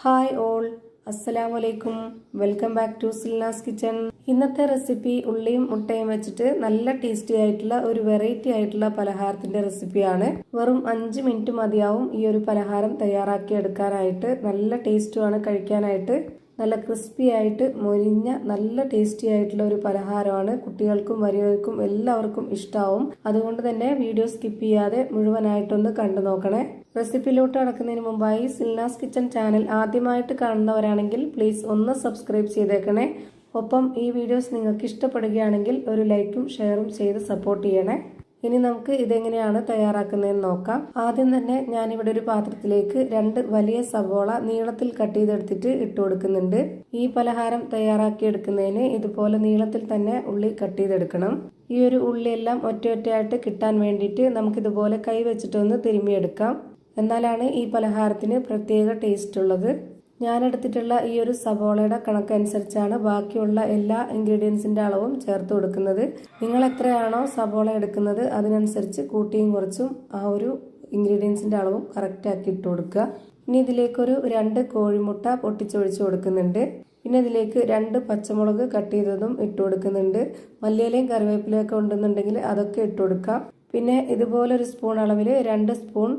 Hi all, അസ്സലാമു അലൈക്കും. Welcome back to Silna's kitchen. ഇന്നത്തെ റെസിപ്പി ഉള്ളിയും മുട്ടയും വെച്ചിട്ട് നല്ല ടേസ്റ്റി ആയിട്ടുള്ള ഒരു വെറൈറ്റി ആയിട്ടുള്ള പലഹാരത്തിന്റെ റെസിപ്പിയാണ്. വെറും 5 മിനിറ്റ് മതിയാവും ഈ ഒരു പലഹാരം തയ്യാറാക്കി എടുക്കാനായിട്ട്. നല്ല ടേസ്റ്റുമാണ് കഴിക്കാനായിട്ട്. നല്ല ക്രിസ്പി ആയിട്ട് മൊരിഞ്ഞ നല്ല ടേസ്റ്റി ആയിട്ടുള്ള ഒരു പലഹാരമാണ്. കുട്ടികൾക്കും വലിയവർക്കും എല്ലാവർക്കും ഇഷ്ടാവും. അതുകൊണ്ട് തന്നെ വീഡിയോ സ്കിപ്പ് ചെയ്യാതെ മുഴുവനായിട്ടൊന്ന് കണ്ടു നോക്കണേ. റെസിപ്പിയിലോട്ട് കടക്കുന്നതിന് മുമ്പായി സിൽനാസ് കിച്ചൺ ചാനൽ ആദ്യമായിട്ട് കാണുന്നവരാണെങ്കിൽ പ്ലീസ് ഒന്ന് സബ്സ്ക്രൈബ് ചെയ്തേക്കണേ. ഒപ്പം ഈ വീഡിയോസ് നിങ്ങൾക്ക് ഇഷ്ടപ്പെടുകയാണെങ്കിൽ ഒരു ലൈക്കും ഷെയറും ചെയ്ത് സപ്പോർട്ട് ചെയ്യണേ. ഇനി നമുക്ക് ഇതെങ്ങനെയാണ് തയ്യാറാക്കുന്നതെന്ന് നോക്കാം. ആദ്യം തന്നെ ഞാനിവിടെ ഒരു പാത്രത്തിലേക്ക് 2 വലിയ സവോള നീളത്തിൽ കട്ട് ചെയ്തെടുത്തിട്ട് ഇട്ട് കൊടുക്കുന്നുണ്ട്. ഈ പലഹാരം തയ്യാറാക്കി എടുക്കുന്നതിന് ഇതുപോലെ നീളത്തിൽ തന്നെ ഉള്ളി കട്ട് ചെയ്തെടുക്കണം. ഈ ഒരു ഉള്ളിയെല്ലാം ഒറ്റയായിട്ട് കിട്ടാൻ വേണ്ടിയിട്ട് നമുക്കിതുപോലെ കൈ വെച്ചിട്ടൊന്ന് തിരുമ്മിയെടുക്കാം. എന്നാലാണ് ഈ പലഹാരത്തിന് പ്രത്യേക ടേസ്റ്റ് ഉള്ളത്. ഞാനെടുത്തിട്ടുള്ള ഈ ഒരു സവോളയുടെ കണക്കനുസരിച്ചാണ് ബാക്കിയുള്ള എല്ലാ ഇൻഗ്രീഡിയൻസിൻ്റെ അളവും ചേർത്ത് കൊടുക്കുന്നത്. നിങ്ങൾ എത്രയാണോ സവോള എടുക്കുന്നത് അതിനനുസരിച്ച് കൂട്ടിയും കുറച്ചും ആ ഒരു ഇൻഗ്രീഡിയൻസിൻ്റെ അളവും കറക്റ്റാക്കി ഇട്ട് കൊടുക്കുക. ഇനി ഇതിലേക്കൊരു 2 കോഴിമുട്ട പൊട്ടിച്ചൊഴിച്ച് കൊടുക്കുന്നുണ്ട്. പിന്നെ ഇതിലേക്ക് 2 പച്ചമുളക് കട്ട് ചെയ്തതും ഇട്ട് കൊടുക്കുന്നുണ്ട്. മല്ലിയിലയും കറിവേപ്പിലയും ഒക്കെ ഉണ്ടെന്നുണ്ടെങ്കിൽ അതൊക്കെ ഇട്ട് കൊടുക്കാം. പിന്നെ ഇതുപോലെ ഒരു സ്പൂൺ അളവിൽ 2 സ്പൂൺ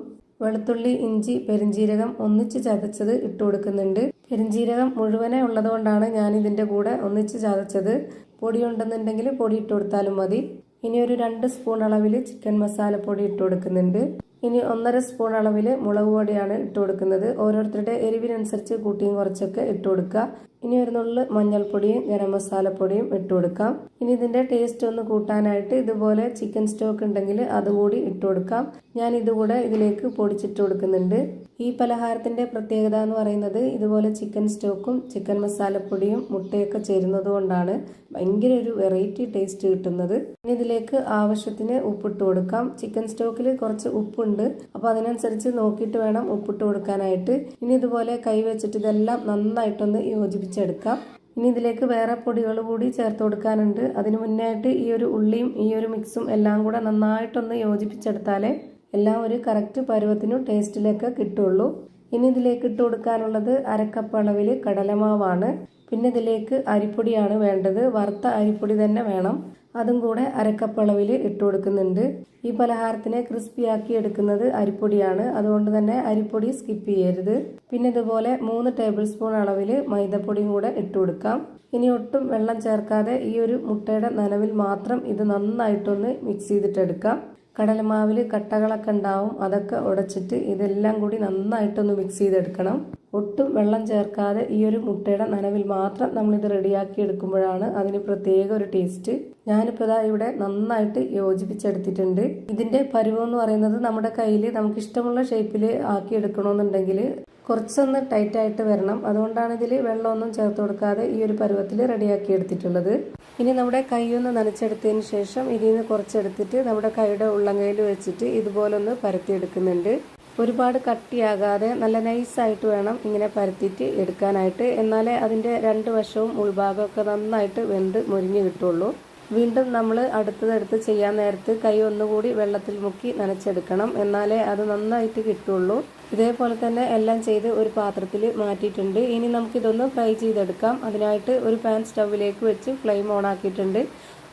വെളുത്തുള്ളി, ഇഞ്ചി, പെരിഞ്ജീരകം ഒന്നിച്ച് ചതച്ചത് ഇട്ട് കൊടുക്കുന്നുണ്ട്. പെരിഞ്ജീരകം മുഴുവനെ ഉള്ളതുകൊണ്ടാണ് ഞാൻ ഇതിൻ്റെ കൂടെ ഒന്നിച്ച് ചതച്ചത്. പൊടി ഉണ്ടെന്നുണ്ടെങ്കിൽ പൊടി ഇട്ട് കൊടുത്താലും മതി. ഇനി ഒരു 2 സ്പൂൺ അളവിൽ ചിക്കൻ മസാലപ്പൊടി ഇട്ട് കൊടുക്കുന്നുണ്ട്. ഇനി 1.5 സ്പൂൺ അളവിൽ മുളക് പൊടിയാണ് ഇട്ട് കൊടുക്കുന്നത്. ഓരോരുത്തരുടെ എരിവിനനുസരിച്ച് കൂട്ടിയും കുറച്ചൊക്കെ ഇട്ട് കൊടുക്കുക. ഇനി ഒരു നുള്ള് മഞ്ഞൾപ്പൊടിയും ഗരം മസാലപ്പൊടിയും ഇട്ട് കൊടുക്കാം. ഇനി ഇതിൻ്റെ ടേസ്റ്റ് ഒന്ന് കൂട്ടാനായിട്ട് ഇതുപോലെ ചിക്കൻ സ്റ്റോക്ക് ഉണ്ടെങ്കിൽ അതുകൂടി ഇട്ട് കൊടുക്കാം. ഞാൻ ഇതുകൂടെ ഇതിലേക്ക് പൊടിച്ചിട്ട് കൊടുക്കുന്നുണ്ട്. ഈ പലഹാരത്തിൻ്റെ പ്രത്യേകത എന്ന് പറയുന്നത് ഇതുപോലെ ചിക്കൻ സ്റ്റോക്കും ചിക്കൻ മസാലപ്പൊടിയും മുട്ടയൊക്കെ ചേരുന്നത് കൊണ്ടാണ് ഭയങ്കര ഒരു വെറൈറ്റി ടേസ്റ്റ് കിട്ടുന്നത്. ഇനി ഇതിലേക്ക് ആവശ്യത്തിന് ഉപ്പിട്ട് കൊടുക്കാം. ചിക്കൻ സ്റ്റോക്കിൽ കുറച്ച് ഉപ്പുണ്ട്, അപ്പോൾ അതിനനുസരിച്ച് നോക്കിയിട്ട് വേണം ഉപ്പിട്ട് കൊടുക്കാനായിട്ട്. ഇനി ഇതുപോലെ കൈ വെച്ചിട്ട് ഇതെല്ലാം നന്നായിട്ടൊന്ന് യോജിപ്പിച്ചെടുക്കാം. ഇനി ഇതിലേക്ക് വേറെ പൊടികൾ കൂടി ചേർത്ത് കൊടുക്കാനുണ്ട്. അതിന് മുന്നായിട്ട് ഈ ഒരു ഉള്ളിയും ഈ ഒരു മിക്സും എല്ലാം കൂടെ നന്നായിട്ടൊന്ന് യോജിപ്പിച്ചെടുത്താലേ എല്ലാം ഒരു കറക്റ്റ് പരുവത്തിനും ടേസ്റ്റിലൊക്കെ കിട്ടുള്ളൂ. ഇനി ഇതിലേക്ക് ഇട്ട് കൊടുക്കാനുള്ളത് 1/2 കപ്പ് അളവിൽ കടലമാവാണ്. പിന്നെ ഇതിലേക്ക് അരിപ്പൊടിയാണ് വേണ്ടത്. വറുത്ത അരിപ്പൊടി തന്നെ വേണം. അതും കൂടെ 1/2 കപ്പ് അളവിൽ ഇട്ട് കൊടുക്കുന്നുണ്ട്. ഈ പലഹാരത്തിനെ ക്രിസ്പി ആക്കി എടുക്കുന്നത് അരിപ്പൊടിയാണ്. അതുകൊണ്ട് തന്നെ അരിപ്പൊടി സ്കിപ്പ് ചെയ്യരുത്. പിന്നെ ഇതുപോലെ 3 ടേബിൾ സ്പൂൺ അളവിൽ മൈദപ്പൊടിയും കൂടെ ഇട്ട് കൊടുക്കാം. ഇനി ഒട്ടും വെള്ളം ചേർക്കാതെ ഈ ഒരു മുട്ടയുടെ നനവിൽ മാത്രം ഇത് നന്നായിട്ടൊന്ന് മിക്സ് ചെയ്തിട്ടെടുക്കാം. കടലമാവിൽ കട്ടകളൊക്കെ ഉണ്ടാവും, അതൊക്കെ ഉടച്ചിട്ട് ഇതെല്ലാം കൂടി നന്നായിട്ടൊന്ന് മിക്സ് ചെയ്തെടുക്കണം. ഒട്ടും വെള്ളം ചേർക്കാതെ ഈ ഒരു മുട്ടയുടെ നനവിൽ മാത്രം നമ്മളിത് റെഡിയാക്കി എടുക്കുമ്പോഴാണ് അതിന് പ്രത്യേക ഒരു ടേസ്റ്റ്. ഞാനിപ്പോൾ ഇവിടെ നന്നായിട്ട് യോജിപ്പിച്ചെടുത്തിട്ടുണ്ട്. ഇതിൻ്റെ പരുവം എന്ന് പറയുന്നത് നമ്മുടെ കയ്യിൽ നമുക്ക് ഇഷ്ടമുള്ള ഷേപ്പിൽ ആക്കി എടുക്കണമെന്നുണ്ടെങ്കിൽ കുറച്ചൊന്ന് ടൈറ്റായിട്ട് വരണം. അതുകൊണ്ടാണ് ഇതിൽ വെള്ളമൊന്നും ചേർത്ത് കൊടുക്കാതെ ഈ ഒരു പരുവത്തിൽ റെഡിയാക്കി എടുത്തിട്ടുള്ളത്. ഇനി നമ്മുടെ കൈ ഒന്ന് നനച്ചെടുത്തതിന് ശേഷം ഇതിൽ നിന്ന് കുറച്ചെടുത്തിട്ട് നമ്മുടെ കൈയുടെ ഉള്ളങ്കയിൽ വെച്ചിട്ട് ഇതുപോലെ ഒന്ന് പരത്തിയെടുക്കുന്നുണ്ട്. ഒരുപാട് കട്ടിയാകാതെ നല്ല നൈസായിട്ട് വേണം ഇങ്ങനെ പരത്തിയിട്ട് എടുക്കാനായിട്ട്. എന്നാലേ അതിൻ്റെ 2 വശവും ഉൾഭാഗമൊക്കെ നന്നായിട്ട് വെന്ത് മുരിഞ്ഞ് കിട്ടുള്ളൂ. വീണ്ടും നമ്മൾ അടുത്തതെടുത്ത് ചെയ്യാൻ നേരത്ത് കൈ ഒന്നുകൂടി വെള്ളത്തിൽ മുക്കി നനച്ചെടുക്കണം. എന്നാലേ അത് നന്നായിട്ട് കിട്ടുള്ളൂ. ഇതേപോലെ തന്നെ എല്ലാം ചെയ്ത് ഒരു പാത്രത്തിൽ മാറ്റിയിട്ടുണ്ട്. ഇനി നമുക്കിതൊന്ന് ഫ്രൈ ചെയ്തെടുക്കാം. അതിനായിട്ട് ഒരു പാൻ സ്റ്റൗവിലേക്ക് വെച്ച് ഫ്ലെയിം ഓൺ ആക്കിയിട്ടുണ്ട്.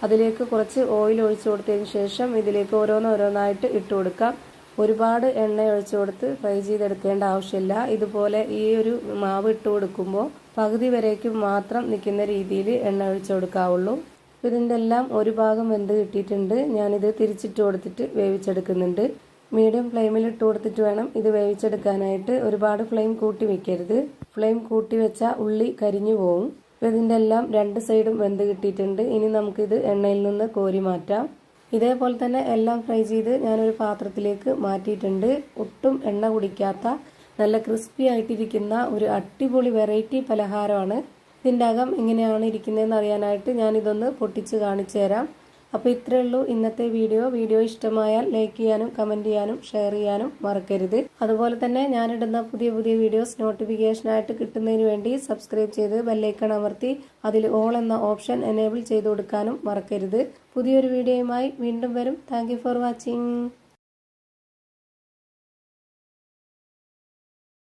അതിലേക്ക് കുറച്ച് ഓയിൽ ഒഴിച്ചു കൊടുത്തതിന് ശേഷം ഇതിലേക്ക് ഓരോന്നായിട്ട് ഇട്ട് കൊടുക്കാം. ഒരുപാട് എണ്ണ ഒഴിച്ചു കൊടുത്ത് ഫ്രൈ ചെയ്തെടുക്കേണ്ട ആവശ്യമില്ല. ഇതുപോലെ ഈ ഒരു മാവ് ഇട്ട് കൊടുക്കുമ്പോൾ പകുതി വരേക്കും മാത്രം നിൽക്കുന്ന രീതിയിൽ എണ്ണ ഒഴിച്ചു കൊടുക്കാവുള്ളൂ. ഇതിൻ്റെ എല്ലാം ഒരു ഭാഗം വെന്ത് കിട്ടിയിട്ടുണ്ട്. ഞാനിത് തിരിച്ചിട്ട് കൊടുത്തിട്ട് വേവിച്ചെടുക്കുന്നുണ്ട്. മീഡിയം ഫ്ലെയിമിൽ ഇട്ട് കൊടുത്തിട്ട് വേണം ഇത് വേവിച്ചെടുക്കാനായിട്ട്. ഒരുപാട് ഫ്ലെയിം കൂട്ടി വെക്കരുത്. ഫ്ലെയിം കൂട്ടി വെച്ചാൽ ഉള്ളി കരിഞ്ഞു പോവും. ഇതിൻ്റെ എല്ലാം 2 സൈഡും വെന്ത് കിട്ടിയിട്ടുണ്ട്. ഇനി നമുക്കിത് എണ്ണയിൽ നിന്ന് കോരി മാറ്റാം. ഇതേപോലെ തന്നെ എല്ലാം ഫ്രൈ ചെയ്ത് ഞാനൊരു പാത്രത്തിലേക്ക് മാറ്റിയിട്ടുണ്ട്. ഒട്ടും എണ്ണ കുടിക്കാത്ത നല്ല ക്രിസ്പി ആയിട്ടിരിക്കുന്ന ഒരു അടിപൊളി വെറൈറ്റി പലഹാരമാണ്. ഇതിൻ്റെ അകം എങ്ങനെയാണ് ഇരിക്കുന്നതെന്ന് അറിയാനായിട്ട് ഞാനിതൊന്ന് പൊട്ടിച്ച് കാണിച്ചു തരാം. അപ്പോൾ ഇത്രയേ ഉള്ളൂ ഇന്നത്തെ വീഡിയോ ഇഷ്ടമായാൽ ലൈക്ക് ചെയ്യാനും കമൻറ്റ് ചെയ്യാനും ഷെയർ ചെയ്യാനും മറക്കരുത്. അതുപോലെ തന്നെ ഞാനിടുന്ന പുതിയ വീഡിയോസ് നോട്ടിഫിക്കേഷനായിട്ട് കിട്ടുന്നതിന് വേണ്ടി സബ്സ്ക്രൈബ് ചെയ്ത് ബെല്ലൈക്കൺ അമർത്തി അതിൽ ഓൾ എന്ന ഓപ്ഷൻ എനേബിൾ ചെയ്ത് കൊടുക്കാനും മറക്കരുത്. പുതിയൊരു വീഡിയോയുമായി വീണ്ടും വരും. Thank you for watching.